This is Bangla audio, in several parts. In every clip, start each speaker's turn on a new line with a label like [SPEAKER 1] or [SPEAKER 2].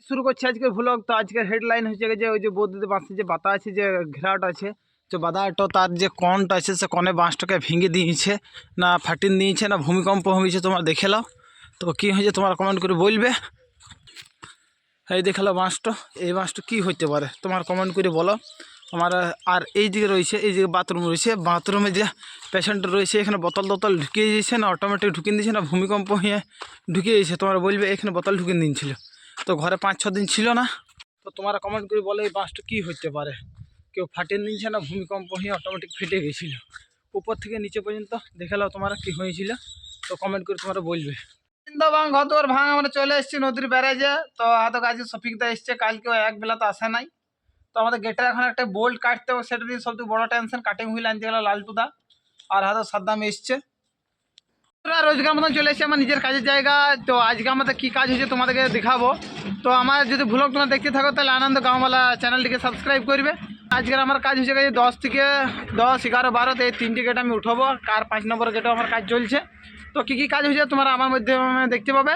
[SPEAKER 1] শুরু করছি আজকের ভ্লগ। তো আজকের হেডলাইন হচ্ছে যে ওই যে বৌদিতে বাঁশের যে বাতা আছে, যে ঘেরাটা আছে, যে বাদাটা তার যে কনটা আছে সে কনে বাঁশটাকে ভেঙে দিয়েছে না ফাটিয়ে দিয়েছে না ভূমিকম্প হয়েছে, তোমার দেখে নাও। তো কী হয়েছে তোমার কমেন্ট করে বলবে। এই দেখালো বাঁশটা, এই বাঁশটা কী হইতে পারে তোমার কমেন্ট করে বলো আমার। আর এই দিকে রয়েছে, এই যে বাথরুম রয়েছে, বাথরুমে যে পেশেন্ট রয়েছে এখানে বোতল ঢুকিয়ে দিয়েছে না অটোমেটিক ঢুকিয়ে দিয়েছে না ভূমিকম্প হয়ে ঢুকিয়ে দিয়েছে, তোমার বলবে এখানে বোতল ঢুকিয়ে দিয়েছিল। তো ঘরে 5-6 দিন ছিল না। তো তোমরা কমেন্ট করে বলো এই বাঁশটা কী হইতে পারে, কেউ ফাটিয়ে দিয়েছে না ভূমিকম্প হয়ে অটোমেটিক ফেটে গেছিল উপর থেকে নিচে পর্যন্ত। দেখে নাও তোমরা কী হয়েছিল, তো কমেন্ট করে তোমরা বলবে। ঘর ভাঙ আমরা চলে এসেছি নদীর ব্যারেজে। তো হয়তো কাজে শফিকদা এসছে, কালকেও এক বেলা তো আসে নাই। তো আমাদের গেটের এখন একটা বোল্ট কাটতে হবে, সেটা নিয়ে সবথেকে বড় টেনশন। কাটিং হুইল আনতে গেল লালটুদা, আর হয়তো সাদ্দাম এসছে। রোজগার মতন চলে এসেছি আমার নিজের কাজের জায়গা। তো আজকে আমাদের কী কাজ হয়েছে তোমাদেরকে দেখাবো। তো আমার যদি ভ্লগ তোমরা দেখতে থাকো তাহলে আনন্দ গাঁওয়ালা চ্যানেলটিকে সাবস্ক্রাইব করবে। আজকের আমার কাজ হয়েছে গেছে 10 থেকে 10, 11, 12 এই 3টি গেট আমি উঠাবো, আর 5 নম্বর গেটেও আমার কাজ চলছে। তো কী কী কাজ হয়েছে তোমরা আমার মধ্যে দেখতে পাবে,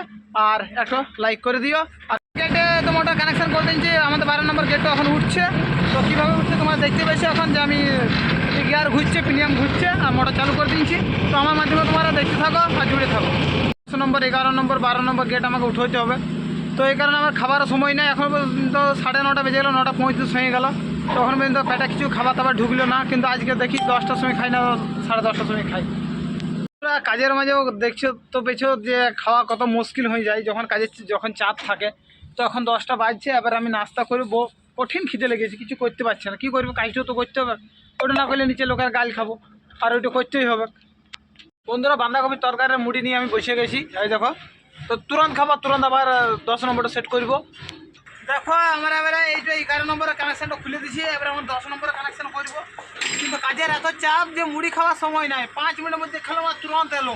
[SPEAKER 1] আর একটা লাইক করে দিও। আর গেটে তো মোটর কানেকশান করে দিয়েছি, আমাদের 12 নম্বর গেটটা এখন উঠছে। তো কীভাবে উঠছে তোমরা দেখতে পেয়েছো এখন, যে আমি গিয়ার ঘুরছে, প্রিমিয়াম ঘুরছে আর মোটর চালু করে দিয়েছি। তো আমার মাধ্যমে তোমরা দেখতে থাকো আর জুড়ে থাকো। 10 নম্বর, 11 নম্বর, 12 নম্বর গেট আমাকে উঠাইতে হবে। তো এই কারণে আমার খাবারও সময় নেই, এখন পর্যন্ত 9:30 বেজে গেলো, 9:35 হয়ে গেল। তখন পর্যন্ত পেটে কিছু খাবার দাবার ঢুকলো না, কিন্তু আজকে দেখি 10টার সময় খাই না, 10:30টার সময় খাই। কাজের মাঝেও দেখছো তো পেছো যে খাওয়া কত মুশকিল হয়ে যায় যখন চাপ থাকে। তখন 10টা বাজছে, এবার আমি নাস্তা করবো, কঠিন খিদে লেগেছে, কিছু করতে পারছি না। কী করবো, কাজটাও তো করতে হবে, ওটা না করলে নিচে লোকের গাল খাবো, আর ওইটা করতেই হবে। বন্ধুরা বাঁধাকপির তরকারির মুড়ি নিয়ে আমি বসে গেছি, এই দেখো। তো তুরন্ত খাবার, তুরন্ত আবার 10 নম্বরটা সেট করবো। দেখো আমরা এবারে এইটা 11 নম্বরের কানেকশানটা খুলে দিছি, এবার আমরা 10 নম্বরের কানেকশান করবো। কিন্তু কাজের এত চাপ যে মুড়ি খাওয়ার সময় নাই, 5 মিনিটের মধ্যে খেলাম আর তুরন্ত এলো।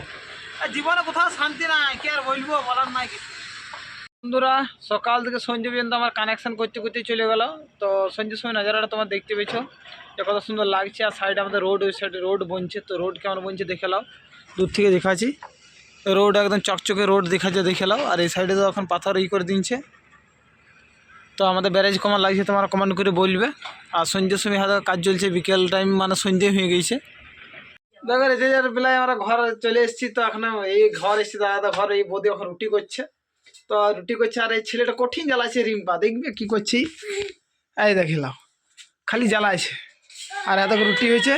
[SPEAKER 1] জীবনে কোথাও শান্তি নাই, কি আর বলবো, বলার নাই কিছু। বন্ধুরা সকাল থেকে সন্ধ্যে পর্যন্ত আমার কানেকশান করতে চলে গেল। তো সন্ধ্যের সময় নজারাটা তোমার দেখতে পেয়েছো যে কত সুন্দর লাগছে। আর সাইডে আমাদের রোড, ওই সাইডে রোড বনছে। তো রোড কেমন বনছে দেখে নাও, দূর থেকে দেখাচ্ছি। রোড একদম চকচকে রোড দেখাচ্ছে, দেখে নাও। আর এই সাইডে তো এখন পাথর করে দিচ্ছে। তো আমাদের ব্যারেজ কেমন লাগছে তোমার কমেন্ট করে বলবে। আর সন্ধ্যের সময় হয়তো কাজ চলছে, বিকেল টাইম মানে সন্ধ্যে হয়ে গেছে। দেখো রেজার বেলায় আমরা ঘর চলে এসেছি। তো এখন এই ঘর এসেছি, দাদা ঘর, এই বৌদি এখন রুটি করছে। তো রুটি করছে, আর এই ছেলেটা কঠিন জ্বালাচ্ছে, রিম্পা দেখবে কি করছি, এই দেখিলাম খালি জ্বালাইছে। আর এত রুটি হয়েছে।